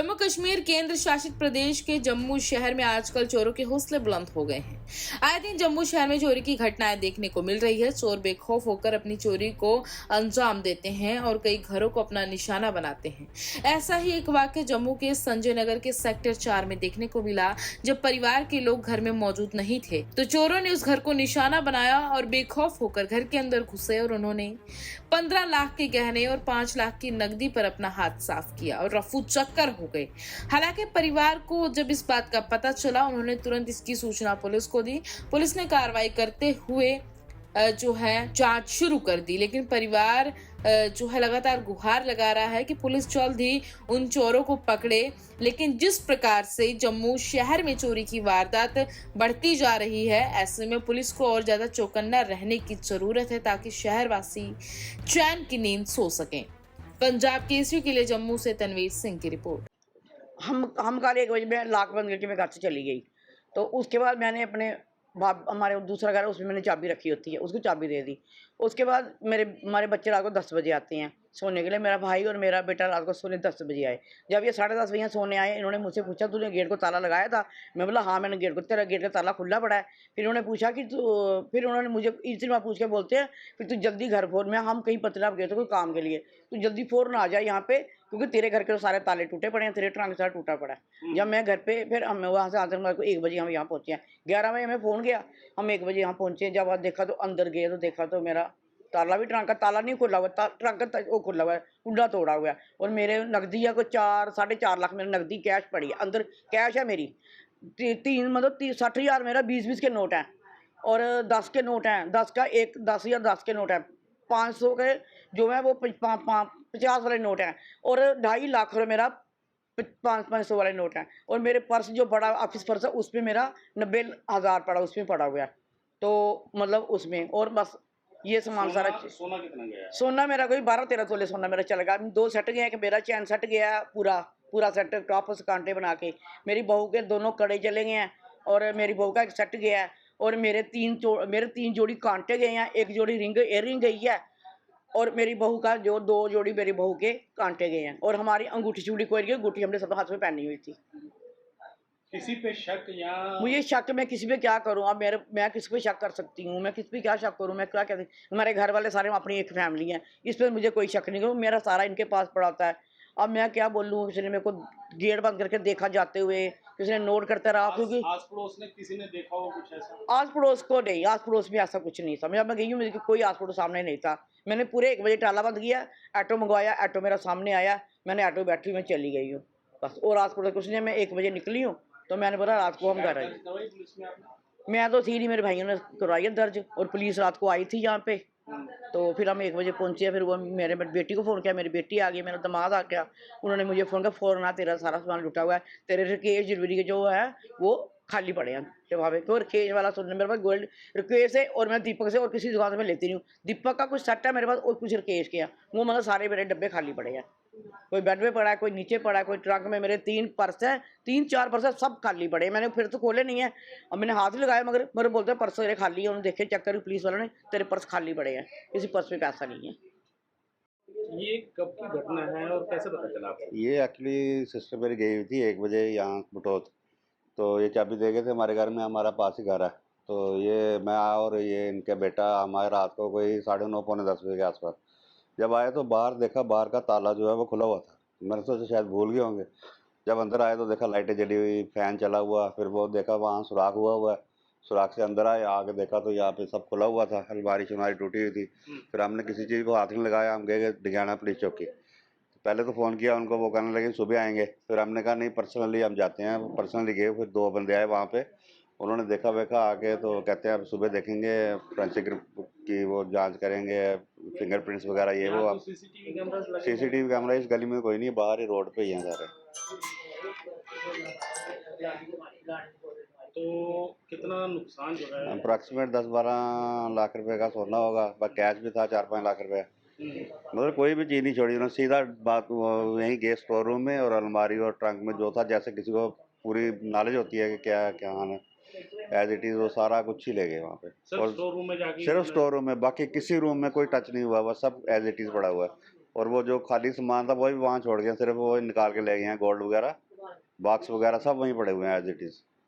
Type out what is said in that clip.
जम्मू कश्मीर केंद्र शासित प्रदेश के जम्मू शहर में आजकल चोरों के हौसले बुलंद हो गए हैं। आए दिन जम्मू शहर में चोरी की घटनाएं देखने को मिल रही है। चोर बेखौफ होकर अपनी चोरी को अंजाम देते हैं और कई घरों को अपना निशाना बनाते हैं। ऐसा ही एक वाक्य जम्मू के संजय नगर के सेक्टर 4 में देखने को मिला। जब परिवार के लोग घर में मौजूद नहीं थे तो चोरों ने उस घर को निशाना बनाया और बेखौफ होकर घर के अंदर घुसे और उन्होंने 15 लाख के गहने और 5 लाख की नकदी पर अपना हाथ साफ किया और रफू चक्कर हो गए। हालांकि परिवार को जब इस बात का पता चला, उन्होंने तुरंत इसकी सूचना पुलिस को दी। पुलिस ने कार्रवाई करते हुए जो है जांच शुरू कर दी, लेकिन परिवार जो है लगातार गुहार लगा रहा है कि पुलिस जल्द ही उन चोरों को पकड़े। लेकिन जिस प्रकार से जम्मू शहर में चोरी की वारदात बढ़ती जा रही है, ऐसे में पुलिस को और ज्यादा चौकन्ना रहने की जरूरत है ताकि शहरवासी चैन की नींद सो सकें। पंजाब केसरी के लिए जम्मू से तनवीर सिंह की रिपोर्ट। हम कल 1 बजे में लाख बंद करके मैं घर से चली गई। तो उसके बाद मैंने अपने हमारे दूसरा घर है, उसमें मैंने चाबी रखी होती है, उसको चाबी दे दी। उसके बाद हमारे बच्चे रात को 10 बजे आते हैं सोने के लिए। मेरा भाई और मेरा बेटा रात को सोने 10 बजे आए। जब ये 10:30 बजे सोने आए, इन्होंने मुझसे पूछा तूने गेट को ताला लगाया था? मैं बोला हाँ मैंने तेरा गेट का ताला खुला पड़ा है। फिर उन्होंने पूछा कि फिर उन्होंने मुझे इसी बार पूछ के बोलते हैं फिर तू जल्दी घर फोन में, हम कहीं पतनाब गए थे कोई काम के लिए, तू जल्दी फ़ौरन आ जाए यहाँ पे क्योंकि तेरे घर के सारे ताले टूटे पड़े हैं, तेरे ट्रंक सारा टूटा पड़ा है। जब मैं घर पे फिर हम वहाँ से आते हैं 1 बजे हम यहाँ पहुँचे हैं। 11 बजे हमें फ़ोन गया, हम 1 बजे यहाँ पहुँचे। जब आज देखा तो अंदर गए तो देखा तो मेरा ताला भी ट्रंक का ताला नहीं खुला हुआ, ट्रंक का वो खुला हुआ है, कुंडा तोड़ा हुआ है। और मेरे नकदी है कोई 4-4.5 लाख मेरी नकदी कैश पड़ी है, अंदर कैश है मेरी 3 मतलब 60,000 मेरा 20-20 के नोट हैं और 10 के नोट हैं, 10 का एक 10,000 10 के नोट हैं, 500 के जो है वो 50 वाले नोट हैं और 2.5 लाख मेरा 500 वाले नोट हैं। और मेरे पर्स जो बड़ा ऑफिस पर्स है उसमें मेरा 90,000 पड़ा, उसमें पड़ा हुआ है। तो मतलब उसमें और बस ये सामान सारा। सोना कितना गया? सोना मेरा कोई 12-13 तोले सोना मेरा चल गया। 2 सेट गए, एक मेरा चैन सेट गया पूरा सेट टॉप से कांटे बना के। मेरी बहू के दोनों कड़े चले गए हैं और मेरी बहू का एक सेट गया है और मेरे 3 जोड़ी कांटे गए हैं, 1 जोड़ी इयररिंग गई है और मेरी बहू का जो 2 जोड़ी मेरी बहू के कांटे गए हैं और हमारी अंगूठी चूड़ी कोई गई, अंगूठी हमने सब हाथ में पहनी हुई थी। किसी पे शक या मुझे शक, मैं किसी पे क्या करूँ? अब मैं किस पे शक कर सकती हूँ? मैं किस पे क्या शक करूँ? मैं क्या कहती, हमारे घर वाले सारे अपनी एक फैमिली है, इस पर मुझे कोई शक नहीं करूँ, मेरा सारा इनके पास पड़ा होता है। अब मैं क्या बोलूँ? किसी ने मेरे को गेट बंद करके देखा जाते हुए, किसी ने नोट करते रहा क्योंकि आस पड़ोस ने किसी ने देखा हो कुछ ऐसा? आस पड़ोस को नहीं, आस पड़ोस में ऐसा कुछ नहीं था। जब मैं गई हूँ मुझे कोई आस पड़ोस सामने नहीं था। मैंने पूरे 1 बजे ताला बंद किया, ऑटो मंगवाया, ऑटो मेरा सामने आया, मैंने ऑटो बैठी मैं चली गई हूँ बस। और आस पड़ोस कुछ नहीं। मैं 1 बजे निकली हूँ तो मैंने बोला रात को हम घर आए। दवाई पुलिस में आपने? मैं तो थी नहीं, मेरे भाइयों ने करवाई है दर्ज और पुलिस रात को आई थी यहाँ पे। तो फिर हम 1 बजे पहुँचे, फिर वो मेरे बेटी को फ़ोन किया, मेरी बेटी आ गई, मेरा दामाद आ गया, उन्होंने मुझे फ़ोन किया फ़ौरन आ, तेरा सारा सामान लुटा हुआ है, तेरे रिकेश ज्वेलरी के जो है वो खाली पड़े हैं लिफाफे। तो रिकेश वाला सुनने मेरे पास गोल्ड रिकेश है और मैं दीपक से और किसी दुकान से मैं लेती नहीं हूँ। दीपक का कुछ सेट है मेरे पास और कुछ रिकेश के हैं, वो मतलब सारे मेरे डब्बे खाली पड़े हैं। कोई बेड पे पड़ा है, कोई नीचे पड़ा है, कोई ट्रंक में मेरे 3 पर्स है, 3-4 पर्स है, सब खाली पड़े हैं। मैंने फिर तो खोले नहीं है, अब मैंने हाथ ही लगाया मगर बोलते हैं पर्स तेरे खाली है। उन्होंने देखे चेक कर पुलिस वालों ने, तेरे पर्स खाली पड़े हैं, किसी पर्स में पैसा नहीं है। ये कब की घटना है और कैसे पता चला आपको? ये एक्चुअली सिस्टर मेरी गई हुई थी 1 बजे यहाँ बटौत, तो ये चाबी दे गए थे हमारे घर में, हमारा पास ही घर है। तो ये मैं और ये इनका बेटा हमारे रात को कोई 9:30 पौने 10 बजे के आसपास जब आए तो बाहर देखा, बाहर का ताला जो है वो खुला हुआ था। मैंने सोचा शायद भूल गए होंगे। जब अंदर आए तो देखा लाइटें जली हुई, फ़ैन चला हुआ, फिर वो देखा वहाँ सुराख हुआ है। सुराख से अंदर आए, आके देखा तो यहाँ पे सब खुला हुआ था, अलमारी-शलमारी टूटी हुई थी। फिर हमने किसी चीज़ को हाथ नहीं लगाया, हम गए डिगाना पुलिस चौकी। पहले तो फ़ोन किया उनको, वो कहने लगे सुबह आएँगे। फिर हमने कहा नहीं पर्सनली हम जाते हैं, पर्सनली गए। फिर 2 बंदे आए वहाँ पे, उन्होंने देखा-वेखा आके तो कहते हैं अब सुबह देखेंगे, फोरेंसिक की वो जाँच करेंगे, फिंगरप्रिंट्स वगैरह ये वो। यहाँ अब तो सीसीटीवी कैमरास लगे हैं। सीसीटीवी कैमरा इस गली में कोई नहीं है, बाहर ही रोड पे ही हैं सारे। तो कितना नुकसान जो है? अप्रॉक्सीमेट 10-12 लाख रुपए का सोना होगा, कैश भी था 4-5 लाख रुपए। मतलब कोई भी चीज़ नहीं छोड़ी उन्होंने, सीधा बात यहीं गए स्टोर रूम में और अलमारी और ट्रंक में जो था, जैसे किसी को पूरी नॉलेज होती है कि क्या आना है, एज इट इज़ वो सारा कुछ ही ले गए वहाँ पे। सिर्फ स्टोर रूम में जाके? सिर्फ स्टोर रूम में, बाकी किसी रूम में कोई टच नहीं हुआ, बस सब एज इट इज़ पड़ा हुआ है। और वो जो खाली सामान था वो भी वहाँ छोड़ गए, सिर्फ वो निकाल के ले गए हैं, गोल्ड वगैरह, बॉक्स वगैरह सब वहीं पड़े हुए हैं एज इट इज़।